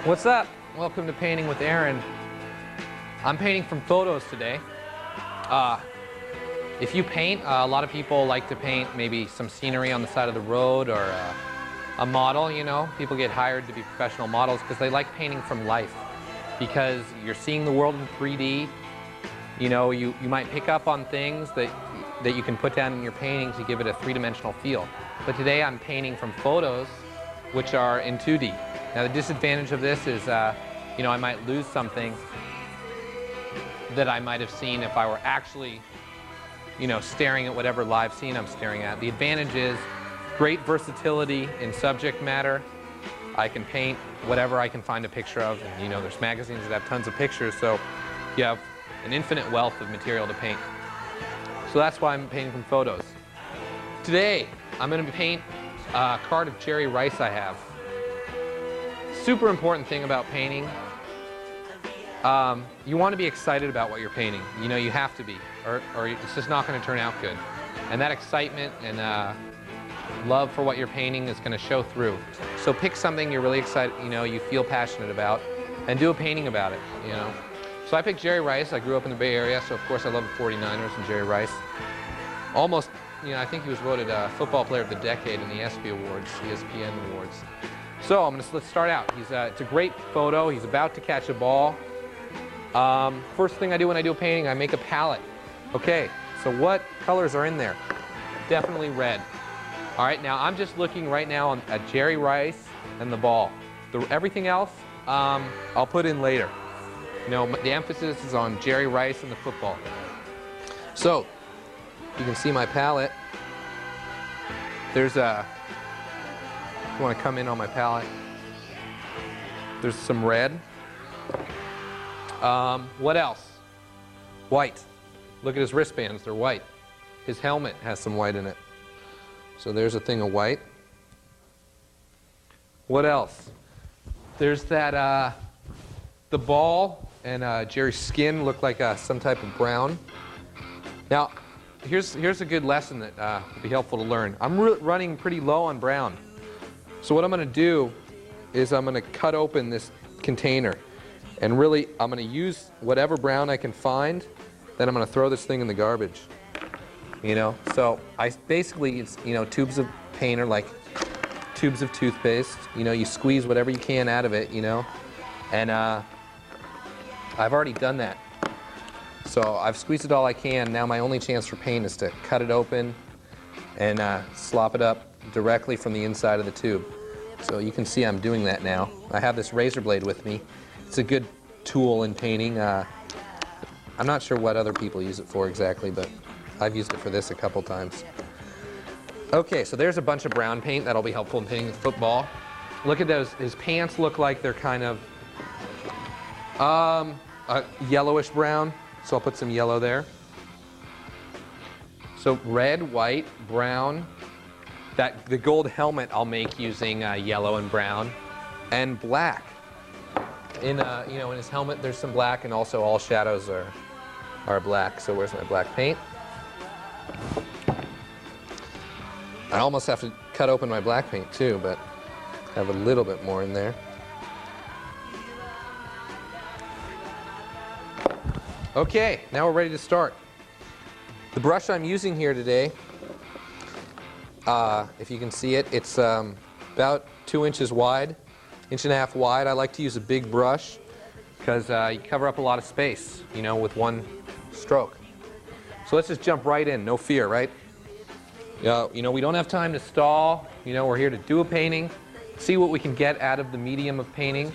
What's up? Welcome to Painting with Aaron. I'm painting from photos today. If you paint, a lot of people like to paint maybe some scenery on the side of the road or a model, you know. People get hired to be professional models because they like painting from life, because you're seeing the world in 3D. You know, you might pick up on things that you can put down in your painting to give it a three-dimensional feel. But today I'm painting from photos, which are in 2D. Now the disadvantage of this is, you know, I might lose something that I might have seen if I were actually, you know, staring at whatever live scene I'm staring at. The advantage is great versatility in subject matter. I can paint whatever I can find a picture of. And, you know, there's magazines that have tons of pictures, so you have an infinite wealth of material to paint. So that's why I'm painting from photos. Today, I'm going to paint a card of Jerry Rice I have. Super important thing about painting, you want to be excited about what you're painting. You know, you have to be, or it's just not going to turn out good. And that excitement and love for what you're painting is going to show through. So pick something you're really excited, you know, you feel passionate about, and do a painting about it, you know. So I picked Jerry Rice. I grew up in the Bay Area, so of course I love the 49ers and Jerry Rice. Almost, you know, I think he was voted Football Player of the Decade in the ESPY Awards, ESPN Awards. So let's start out. It's a great photo. He's about to catch a ball. First thing I do when I do a painting, I make a palette. Okay, so what colors are in there? Definitely red. All right, now I'm just looking right now at Jerry Rice and the ball. Everything else, I'll put in later. You know, the emphasis is on Jerry Rice and the football. So, you can see my palette. There's if you want to come in on my palette, there's some red. What else? White. Look at his wristbands, they're white. His helmet has some white in it. So there's a thing of white. What else? There's that, the ball and Jerry's skin look like some type of brown. Now, here's a good lesson that will be helpful to learn. I'm running pretty low on brown. So what I'm going to do is I'm going to cut open this container, and really I'm going to use whatever brown I can find, then I'm going to throw this thing in the garbage. You know, so basically it's, you know, tubes of paint are like tubes of toothpaste. You know, you squeeze whatever you can out of it, you know, and I've already done that. So I've squeezed it all I can. Now my only chance for paint is to cut it open and slop it up directly from the inside of the tube. So you can see I'm doing that now. I have this razor blade with me. It's a good tool in painting. I'm not sure what other people use it for exactly, but I've used it for this a couple times. Okay, so there's a bunch of brown paint that'll be helpful in painting the football. Look at those. His pants look like they're kind of yellowish brown, so I'll put some yellow there. So red, white, brown. The gold helmet I'll make using yellow and brown, and black. You know, in his helmet there's some black, and also all shadows are black. So where's my black paint? I almost have to cut open my black paint too, but I have a little bit more in there. Okay, now we're ready to start. The brush I'm using here today, if you can see it, it's about 2 inches wide, 1.5 inches wide. I like to use a big brush because you cover up a lot of space, you know, with one stroke. So let's just jump right in, no fear, right? You know, we don't have time to stall. You know, we're here to do a painting, see what we can get out of the medium of painting,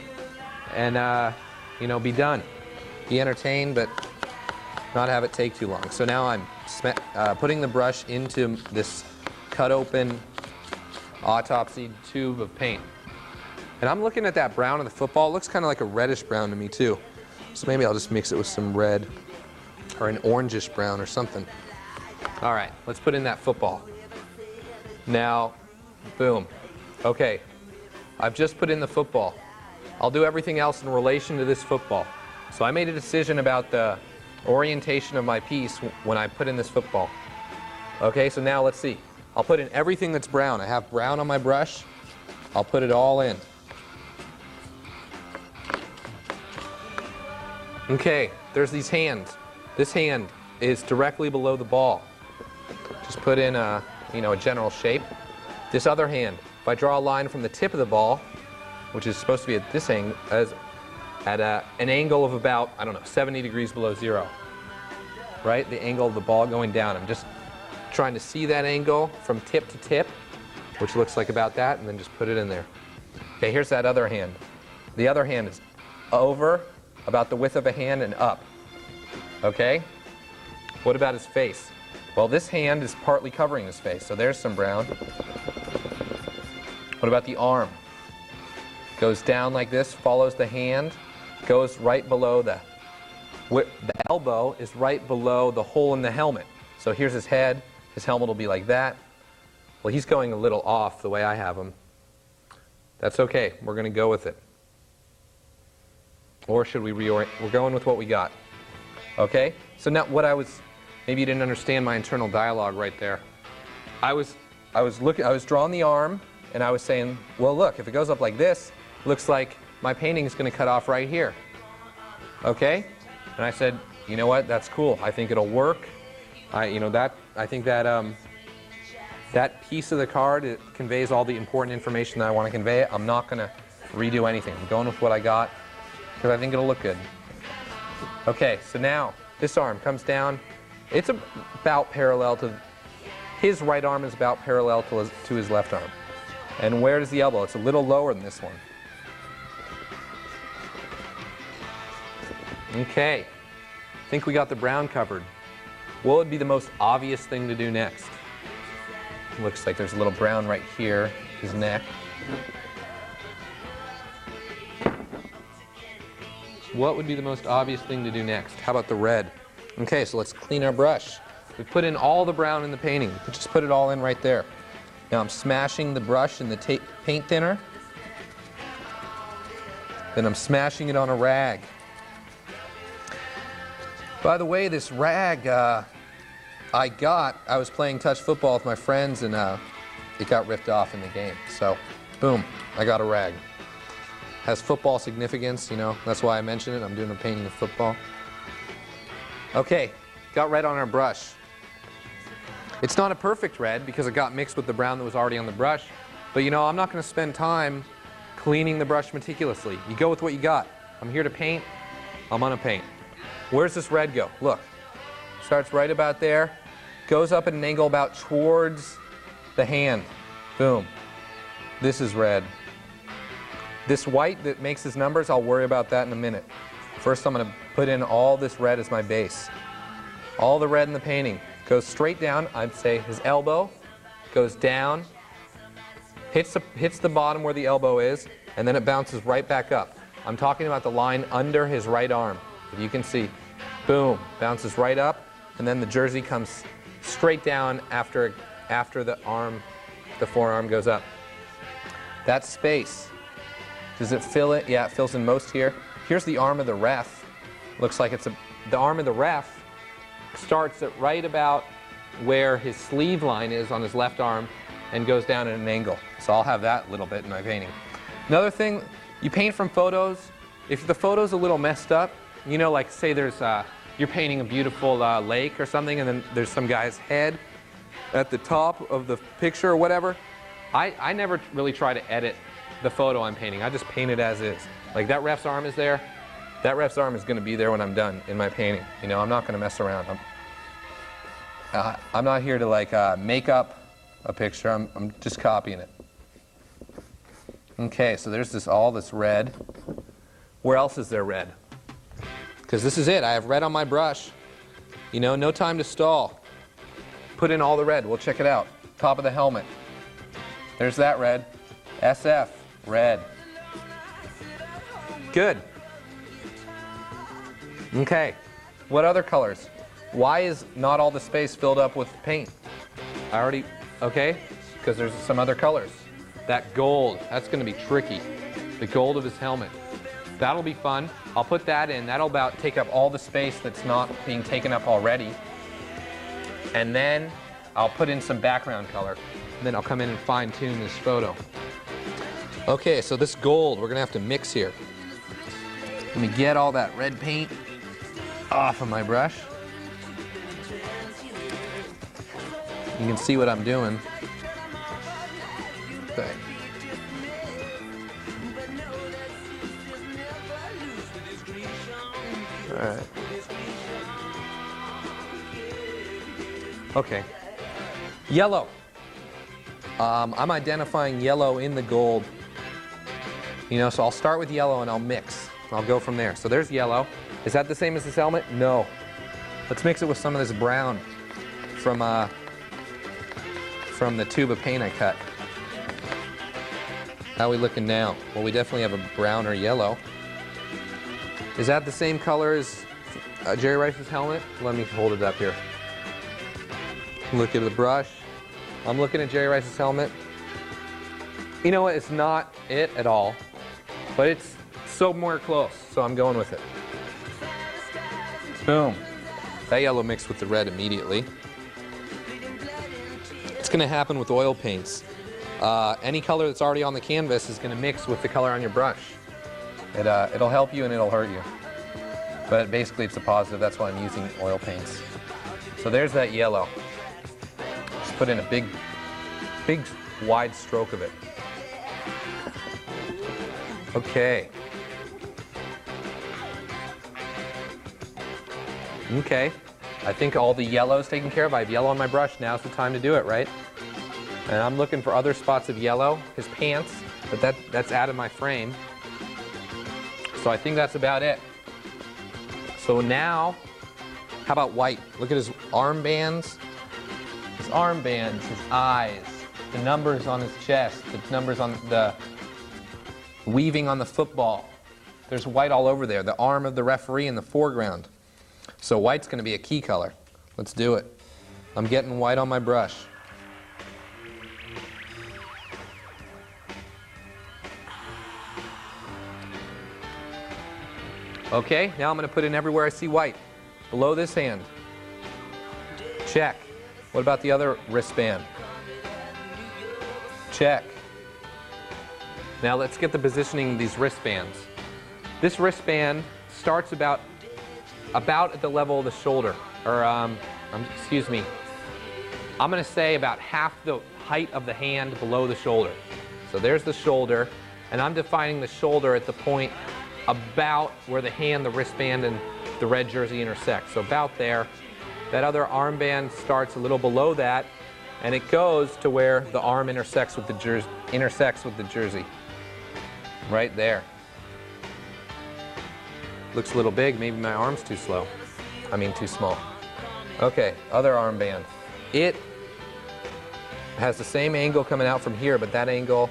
and, you know, be done. Be entertained, but not have it take too long. So now I'm putting the brush into this cut open autopsy tube of paint. And I'm looking at that brown of the football. It looks kind of like a reddish brown to me too. So maybe I'll just mix it with some red or an orangish brown or something. All right, let's put in that football. Now, boom. Okay, I've just put in the football. I'll do everything else in relation to this football. So I made a decision about the orientation of my piece when I put in this football. Okay, so now let's see. I'll put in everything that's brown. I have brown on my brush. I'll put it all in. Okay, there's these hands. This hand is directly below the ball. Just put in a, you know, a general shape. This other hand, if I draw a line from the tip of the ball, which is supposed to be at this angle, at an angle of about, I don't know, 70 degrees below zero, right? The angle of the ball going down. I'm just trying to see that angle from tip to tip, which looks like about that, and then just put it in there. Okay, here's that other hand. The other hand is over, about the width of a hand and up. Okay? What about his face? Well, this hand is partly covering his face, so there's some brown. What about the arm? Goes down like this, follows the hand, goes right below the elbow is right below the hole in the helmet. So here's his head. His helmet will be like that. Well, he's going a little off the way I have him. That's okay. We're going to go with it. Or should we reorient? We're going with what we got. Okay? So now maybe you didn't understand my internal dialogue right there. I was drawing the arm, and I was saying, well, look, if it goes up like this, looks like my painting is going to cut off right here. Okay? And I said, you know what? That's cool. I think it'll work. I think that that piece of the card, it conveys all the important information that I want to convey. I'm not going to redo anything. I'm going with what I got because I think it'll look good. Okay, so now this arm comes down. It's about parallel to his right arm is about parallel to his left arm. And where does the elbow? It's a little lower than this one. Okay, I think we got the brown covered. What would be the most obvious thing to do next? Looks like there's a little brown right here, his neck. What would be the most obvious thing to do next? How about the red? Okay, so let's clean our brush. We put in all the brown in the painting. We just put it all in right there. Now I'm smashing the brush in the paint thinner. Then I'm smashing it on a rag. By the way, this rag I was playing touch football with my friends, and it got ripped off in the game. So, boom, I got a rag. Has football significance, you know, that's why I mentioned it. I'm doing a painting of football. Okay, got red on our brush. It's not a perfect red because it got mixed with the brown that was already on the brush. But you know, I'm not going to spend time cleaning the brush meticulously. You go with what you got. I'm here to paint. I'm going to paint. Where's this red go? Look. Starts right about there. Goes up at an angle about towards the hand. Boom. This is red. This white that makes his numbers, I'll worry about that in a minute. First, I'm going to put in all this red as my base. All the red in the painting. Goes straight down, I'd say his elbow, goes down, hits the bottom where the elbow is, and then it bounces right back up. I'm talking about the line under his right arm. If you can see, boom, bounces right up, and then the jersey comes straight down after the forearm goes up. That space, does it fill it? Yeah, it fills in most here. Here's the arm of the ref. Looks like the arm of the ref starts at right about where his sleeve line is on his left arm and goes down at an angle. So I'll have that a little bit in my painting. Another thing, you paint from photos. If the photo's a little messed up, you know, like say there's you're painting a beautiful lake or something, and then there's some guy's head at the top of the picture or whatever. I never really try to edit the photo I'm painting. I just paint it as is. Like that ref's arm is there. That ref's arm is going to be there when I'm done in my painting. You know, I'm not going to mess around. I'm not here to like make up a picture. I'm just copying it. Okay, so there's all this red. Where else is there red? Because this is it. I have red on my brush. You know, no time to stall. Put in all the red. We'll check it out. Top of the helmet. There's that red. SF, red. Good. Okay. What other colors? Why is not all the space filled up with paint? Okay, because there's some other colors. That gold, that's going to be tricky. The gold of his helmet. That'll be fun. I'll put that in. That'll about take up all the space that's not being taken up already. And then I'll put in some background color. And then I'll come in and fine tune this photo. Okay, so this gold, we're going to have to mix here. Let me get all that red paint off of my brush. You can see what I'm doing. Okay. All right. Okay. Yellow. I'm identifying yellow in the gold. You know, so I'll start with yellow and I'll mix. I'll go from there. So there's yellow. Is that the same as this helmet? No. Let's mix it with some of this brown from the tube of paint I cut. How are we looking now? Well, we definitely have a brown or yellow. Is that the same color as Jerry Rice's helmet? Let me hold it up here. Look at the brush. I'm looking at Jerry Rice's helmet. You know what? It's not it at all, but it's somewhere close, so I'm going with it. Boom. That yellow mixed with the red immediately. It's going to happen with oil paints. Any color that's already on the canvas is going to mix with the color on your brush. It'll help you and it'll hurt you. But basically it's a positive. That's why I'm using oil paints. So there's that yellow. Just put in a big wide stroke of it. Okay. Okay. I think all the yellow is taken care of. I have yellow on my brush. Now's the time to do it, right? And I'm looking for other spots of yellow. His pants, but that's out of my frame. So I think that's about it. So now, how about white? Look at his armbands. His armbands, his eyes, the numbers on his chest, the numbers on the weaving on the football. There's white all over there. The arm of the referee in the foreground. So white's going to be a key color. Let's do it. I'm getting white on my brush. Okay, now I'm going to put in everywhere I see white. Below this hand. Check. What about the other wristband? Check. Now let's get the positioning of these wristbands. This wristband starts about at the level of the shoulder, or excuse me, I'm going to say about half the height of the hand below the shoulder. So there's the shoulder, and I'm defining the shoulder at the point about where the hand, the wristband, and the red jersey intersect. So about there. That other armband starts a little below that, and it goes to where the arm intersects with the jersey. Right there. Looks a little big. Maybe my arm's too small. Okay, other armband. It has the same angle coming out from here, but that angle,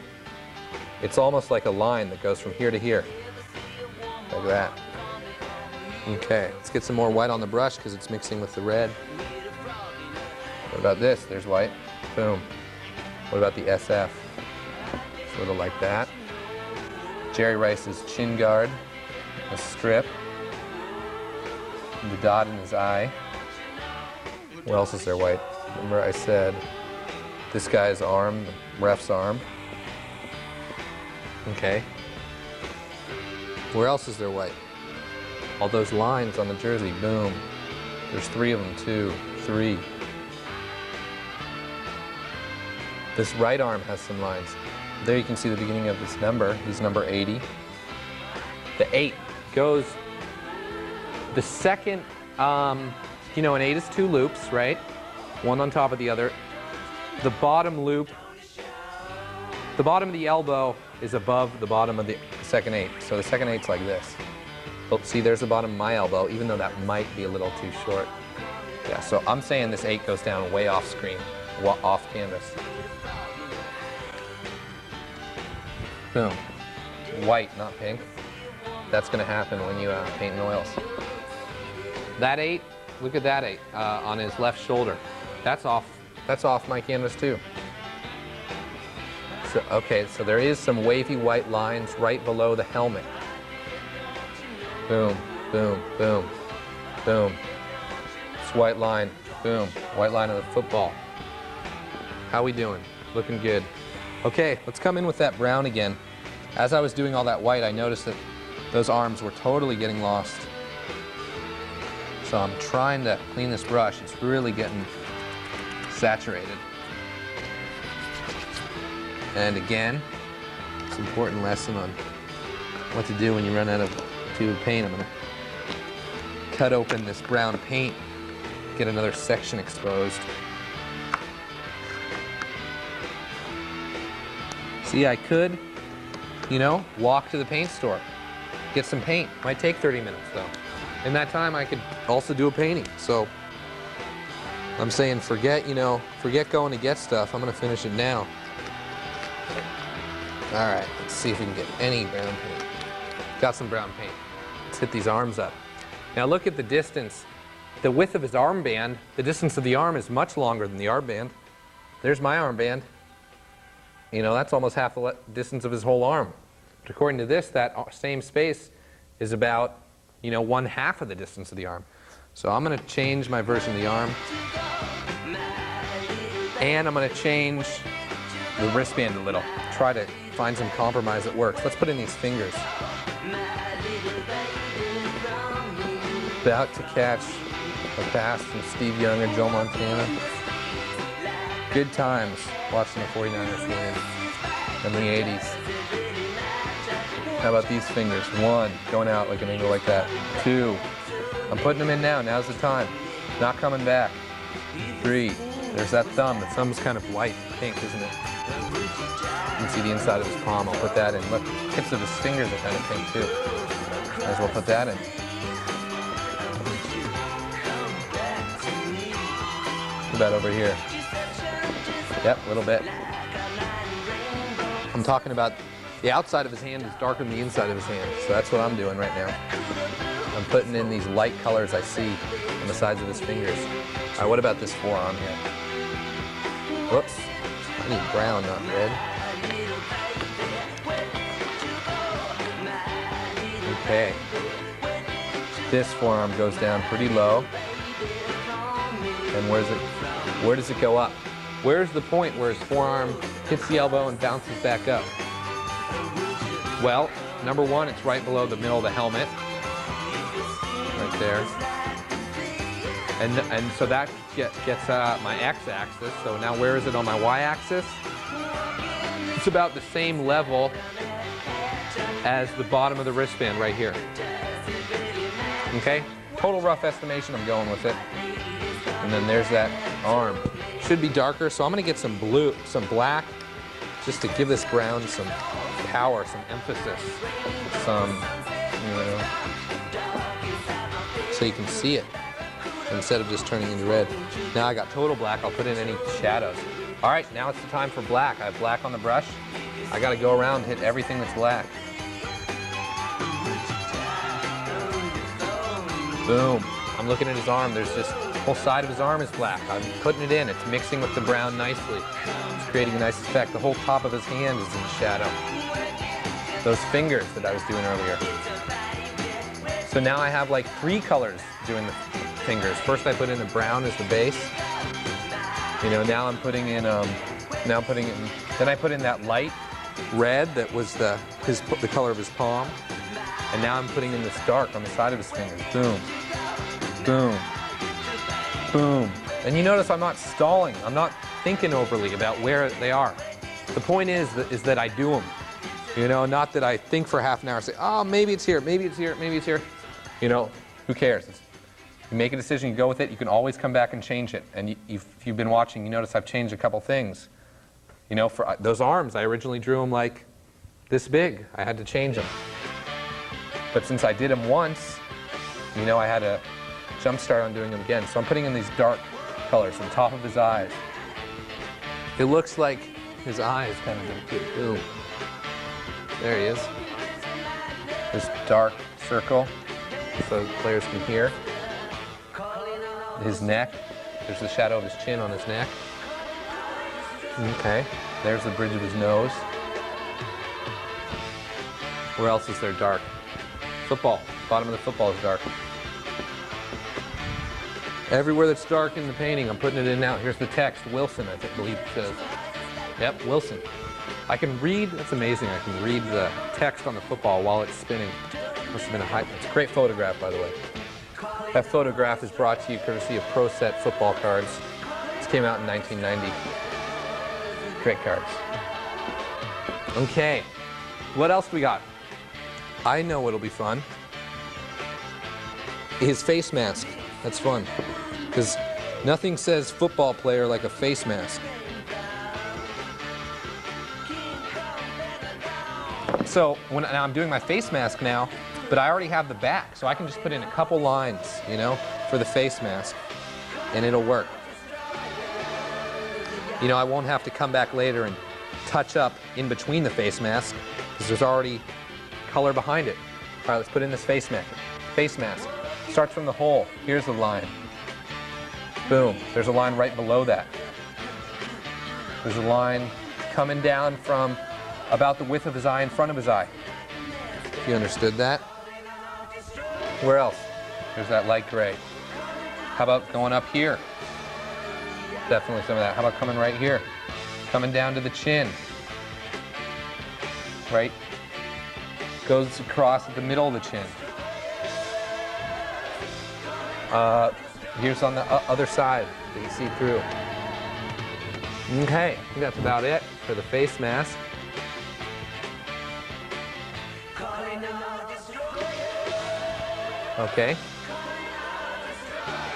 it's almost like a line that goes from here to here. Like that. Okay, let's get some more white on the brush because it's mixing with the red. What about this? There's white. Boom. What about the SF? It's a little like that. Jerry Rice's chin guard. A strip. The dot in his eye. What else is there white? Remember I said this guy's arm, the ref's arm. Okay. Where else is there white? All those lines on the jersey, boom. There's 3 of them, 2, 3. This right arm has some lines. There you can see the beginning of this number. He's number 80. The 8 goes, the second, you know, an 8 is 2 loops, right? One on top of the other. The bottom loop, the bottom of the elbow is above the bottom of the second 8. So the second 8's like this. Oh, see, there's the bottom of my elbow, even though that might be a little too short. Yeah, so I'm saying this 8 goes down way off screen, off canvas. Boom. White, not pink. That's going to happen when you paint in oils. That 8, look at that 8 on his left shoulder. That's off my canvas too. So, okay, so there is some wavy white lines right below the helmet. Boom, boom, boom, boom. This white line, boom, white line of the football. How we doing? Looking good. Okay, let's come in with that brown again. As I was doing all that white, I noticed that those arms were totally getting lost. So I'm trying to clean this brush. It's really getting saturated. And again, it's an important lesson on what to do when you run out of tube of paint. I'm gonna cut open this brown paint, get another section exposed. See, I could, you know, walk to the paint store, get some paint. Might take 30 minutes though. In that time, I could also do a painting. So I'm saying forget going to get stuff. I'm gonna finish it now. All right, let's see if we can get any brown paint. Got some brown paint. Let's hit these arms up. Now look at the distance. The width of his armband, the distance of the arm is much longer than the armband. There's my armband. You know, that's almost half the distance of his whole arm. But according to this, that same space is about, you know, 1/2 of the distance of the arm. So I'm going to change my version of the arm. And I'm going to change the wristband a little. Try to find some compromise that works. Let's put in these fingers. About to catch a pass from Steve Young or Joe Montana. Good times watching the 49ers win in the 80s. How about these fingers? 1, going out like an angle like that. 2, I'm putting them in now. Now's the time. Not coming back. 3, there's that thumb. The thumb's kind of light pink, isn't it? You can see the inside of his palm. I'll put that in. Look, tips of his fingers are kind of pink too. Might as well put that in. What about over here? Yep, a little bit. I'm talking about the outside of his hand is darker than the inside of his hand. So that's what I'm doing right now. I'm putting in these light colors I see on the sides of his fingers. All right, what about this forearm here? Whoops. I need brown, not red. Okay. This forearm goes down pretty low. And where does it go up? Where's the point where his forearm hits the elbow and bounces back up? Well, number 1, it's right below the middle of the helmet. Right there. And so that gets my x-axis. So now where is it on my y-axis? It's about the same level as the bottom of the wristband right here. Okay? Total rough estimation, I'm going with it. And then there's that arm. Should be darker, so I'm going to get some blue, some black, just to give this brown some power, some emphasis, some, you know, so you can see it instead of just turning into red. Now I got total black. I'll put in any shadows. All right, now it's the time for black. I have black on the brush. I got to go around and hit everything that's black. Boom. I'm looking at his arm. There's just the whole side of his arm is black. I'm putting it in. It's mixing with the brown nicely. It's creating a nice effect. The whole top of his hand is in shadow. Those fingers that I was doing earlier. So now I have like 3 colors doing the fingers. First I put in the brown as the base. You know, now I'm putting in, then I put in that light red that was the color of his palm. And now I'm putting in this dark on the side of his fingers. Boom, boom, boom. And you notice I'm not stalling. I'm not thinking overly about where they are. The point is that I do them. You know, not that I think for half an hour and say, oh, maybe it's here, maybe it's here, maybe it's here. You know, who cares? You make a decision, you go with it, you can always come back and change it. And if you've been watching, you notice I've changed a couple things. You know, for those arms, I originally drew them like this big. I had to change them. But since I did them once, you know, I had a jump start on doing them again. So I'm putting in these dark colors on top of his eyes. It looks like his eyes kind of boom. There he is. This dark circle, so players can hear. His neck, there's the shadow of his chin on his neck. Okay, there's the bridge of his nose. Where else is there dark? Football, bottom of the football is dark. Everywhere that's dark in the painting, I'm putting it in now. Here's the text, Wilson, I believe it says. Yep, Wilson. I can read, that's amazing, I can read the text on the football while it's spinning. Must have been it's a great photograph, by the way. That photograph is brought to you courtesy of Pro Set football cards. This came out in 1990. Great cards. Okay, what else do we got? I know what'll be fun. His face mask, that's fun. Because nothing says football player like a face mask. So now I'm doing my face mask now, but I already have the back, so I can just put in a couple lines, you know, for the face mask, and it'll work. You know, I won't have to come back later and touch up in between the face mask, because there's already color behind it. All right, let's put in this face mask. Face mask. Starts from the hole. Here's the line. Boom. There's a line right below that. There's a line coming down from about the width of his eye in front of his eye. You understood that? Where else? There's that light gray. How about going up here? Definitely some of that. How about coming right here? Coming down to the chin. Right? Goes across at the middle of the chin. Here's on the other side that you see through. Okay, I think that's about it for the face mask. Okay.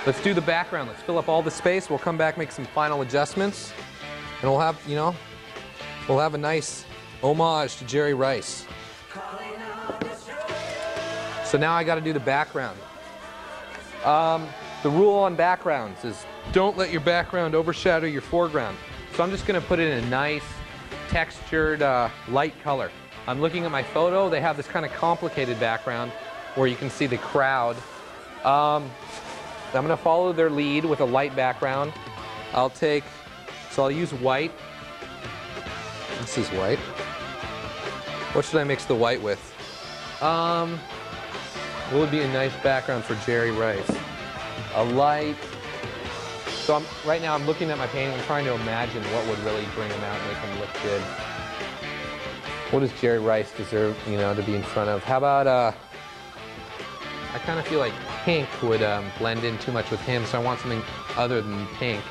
Let's do the background. Let's fill up all the space. We'll come back, make some final adjustments, and we'll have, you know, we'll have a nice homage to Jerry Rice. So now I got to do the background. The rule on backgrounds is don't let your background overshadow your foreground. So I'm just going to put in a nice textured light color. I'm looking at my photo. They have this kind of complicated background where you can see the crowd. I'm going to follow their lead with a light background. I'll use white. This is white. What should I mix the white with? What would be a nice background for Jerry Rice? A light. So right now I'm looking at my painting and trying to imagine what would really bring him out and make him look good. What does Jerry Rice deserve, you know, to be in front of? How about, I kind of feel like pink would blend in too much with him, so I want something other than pink.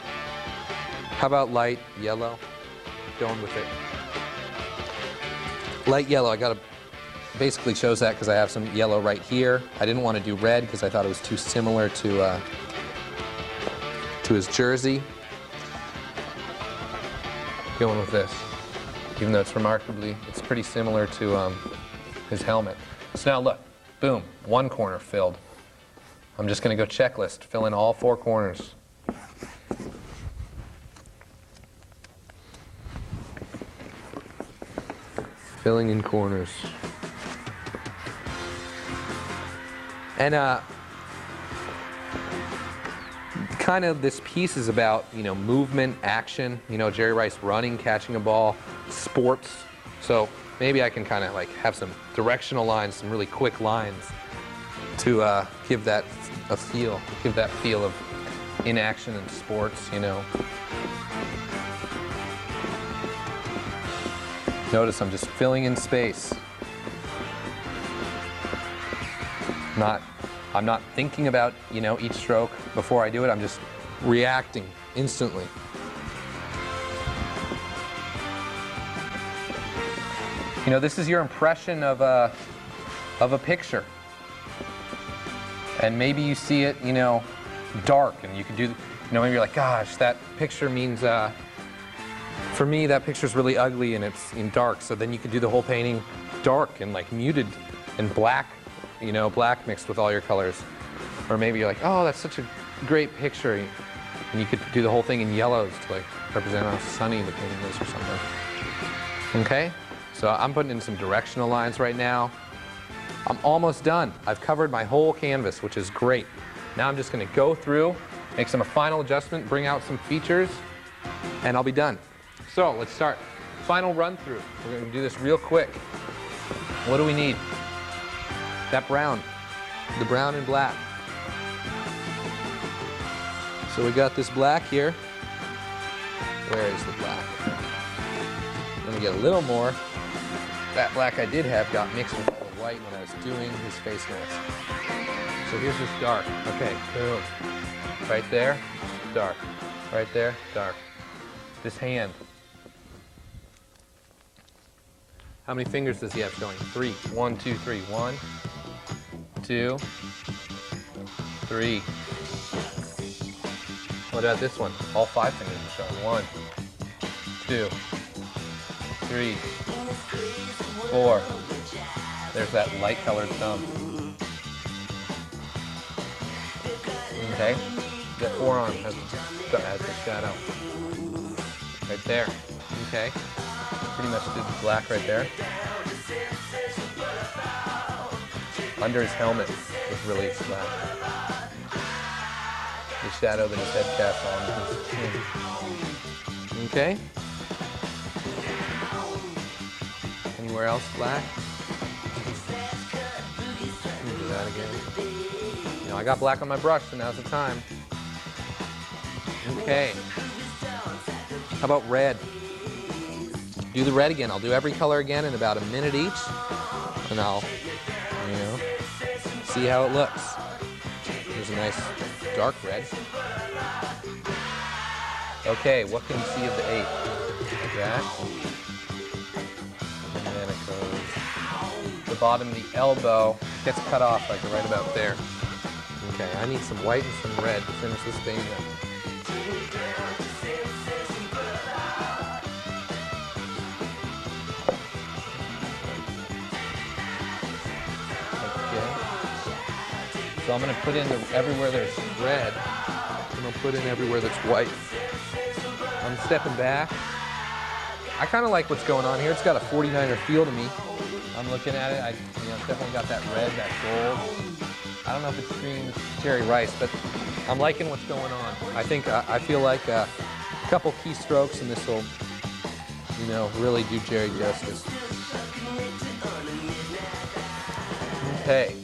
How about light yellow? Going with it. Light yellow, I got to basically chose that because I have some yellow right here. I didn't want to do red because I thought it was too similar to his jersey. Going with this, even though it's pretty similar to his helmet. So now look, boom, one corner filled. I'm just going to go checklist, fill in all four corners. Filling in corners. And kind of this piece is about, you know, movement, action, you know, Jerry Rice running, catching a ball, sports. So maybe I can kind of like have some directional lines, some really quick lines to give that feel of inaction in sports, you know. Notice I'm just filling in space. I'm not thinking about, you know, each stroke before I do it. I'm just reacting instantly. You know, this is your impression of a picture. And maybe you see it, you know, dark, and you can do, you know, maybe you're like, gosh, that picture means, for me, that picture's really ugly and it's in dark. So then you could do the whole painting dark and like muted and black, you know, black mixed with all your colors. Or maybe you're like, oh, that's such a great picture. And you could do the whole thing in yellows to like represent how sunny the painting is or something. Okay? So I'm putting in some directional lines right now. I'm almost done. I've covered my whole canvas, which is great. Now I'm just going to go through, make some final adjustment, bring out some features, and I'll be done. So let's start. Final run through. We're going to do this real quick. What do we need? That brown. The brown and black. So we got this black here. Where is the black? I'm going to get a little more. That black I did have got mixed with the white when I was doing his face mask. So here's this dark. Okay, boom. Right there, dark. Right there, dark. This hand. How many fingers does he have showing? 3. 1, 2, 3. 1, 2, 3. What about this one? All 5 fingers are showing. 1, 2, 3, 4. There's that light colored thumb. Okay. The forearm has the shadow. Right there. Okay. Pretty much did the black right there. Under his helmet was really black. The shadow that his head casts on his chin. Okay. Anywhere else black? Let me do that again. You know, I got black on my brush, so now's the time. Okay. How about red? Do the red again. I'll do every color again in about a minute each, and I'll, you know, see how it looks. Here's a nice dark red. Okay, what can you see of the 8? Like that. And then it goes, the bottom of the elbow gets cut off like right about there. Okay, I need some white and some red to finish this thing up. So I'm going to put in everywhere there's red, and I'll put in everywhere that's white. I'm stepping back. I kind of like what's going on here. It's got a 49er feel to me. I'm looking at it. It's definitely got that red, that gold. I don't know if it screams Jerry Rice, but I'm liking what's going on. I feel like a couple key strokes, and this will, you know, really do Jerry justice. Okay.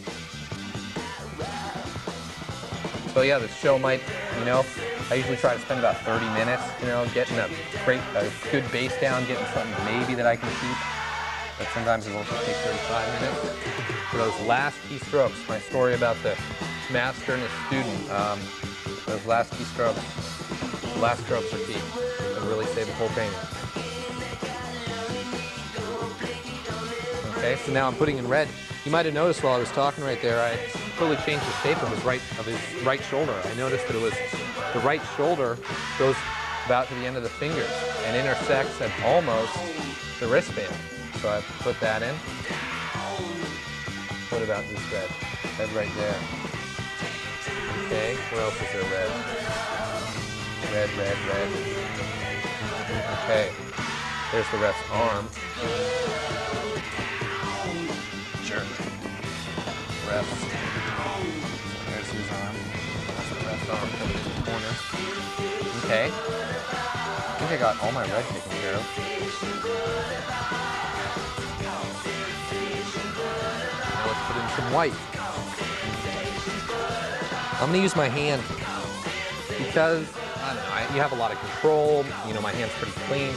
So yeah, this show might, you know, I usually try to spend about 30 minutes, you know, getting a good bass down, getting something maybe that I can keep. But sometimes it will just take 35 minutes. For those last key strokes, my story about the master and his student, those last key strokes, are key. They'll really save the whole painting. Okay, so now I'm putting in red. You might have noticed while I was talking right there, I totally changed the shape of his right shoulder. I noticed that it was the right shoulder goes about to the end of the fingers and intersects at almost the wristband. So I put that in. What about this red? Red right there. Okay, where else is there red? Red, red, red. Okay, there's the ref's arm. Sure. Ref. There's his arm. That's the ref's arm coming in the corner. Okay. I think I got all my red taken care of. Now let's put in some white. I'm going to use my hand because, I don't know, you have a lot of control. You know, my hand's pretty clean,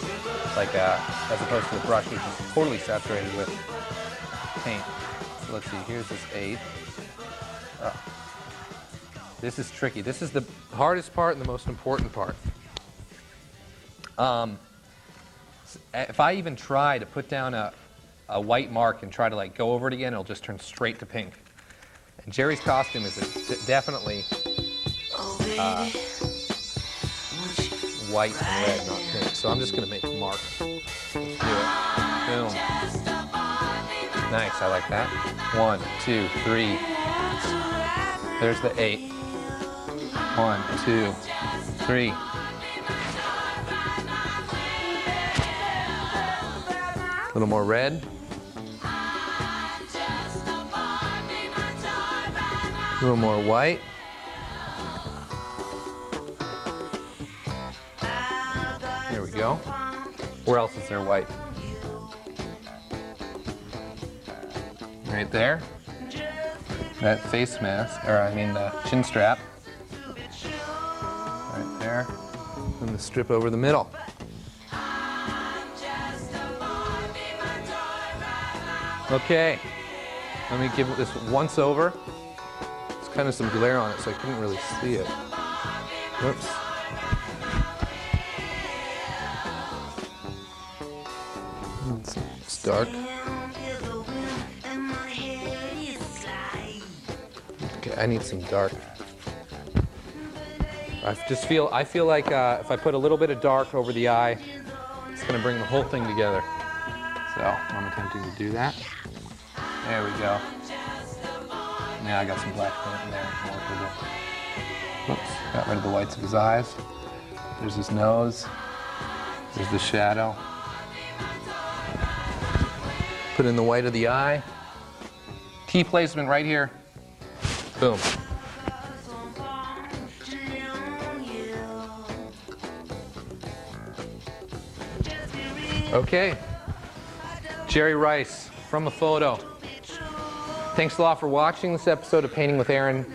like as opposed to the brush, which is totally saturated with paint. So let's see, here's this 8. Oh. This is tricky. This is the hardest part and the most important part. If I even try to put down a white mark and try to like go over it again, it'll just turn straight to pink. And Jerry's costume is definitely white and red, not pink. So I'm just going to make a mark. Let's do it. Boom. Nice, I like that. 1, 2, 3. There's the 8. 1, 2, 3. A little more red. A little more white. There we go. Where else is there white? Right there. That face mask, or I mean the chin strap. Right there. And the strip over the middle. Okay. Let me give this once over. There's kind of some glare on it, so I couldn't really see it. Whoops. It's dark. Okay, I need some dark. I feel like if I put a little bit of dark over the eye, it's going to bring the whole thing together. So I'm attempting to do that. There we go. Now I got some black paint in there. Whoops, got rid of the whites of his eyes. There's his nose. There's the shadow. Put in the white of the eye. Key placement right here. Boom. Okay. Jerry Rice from a photo. Thanks a lot for watching this episode of Painting with Aaron.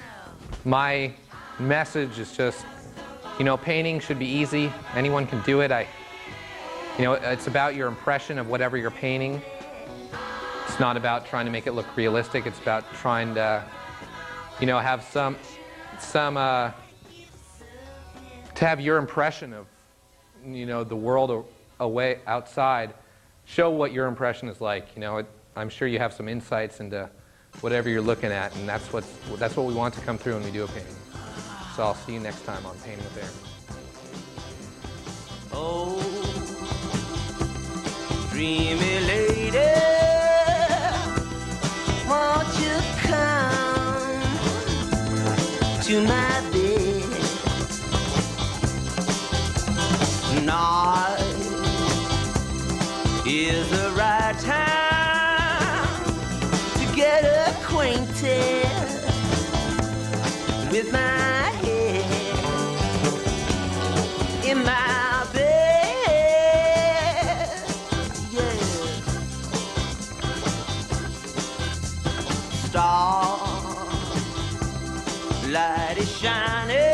My message is just, you know, painting should be easy. Anyone can do it. It's about your impression of whatever you're painting. It's not about trying to make it look realistic. It's about trying to, have to have your impression of, the world away outside. Show what your impression is like. I'm sure you have some insights into whatever you're looking at, and that's what we want to come through when we do a painting. So I'll see you next time on Painting with Aaron. Oh, dreamy lady, won't you come to my bed? Night is the right time to get acquainted with my head in my bed. Yeah. Starlight is shining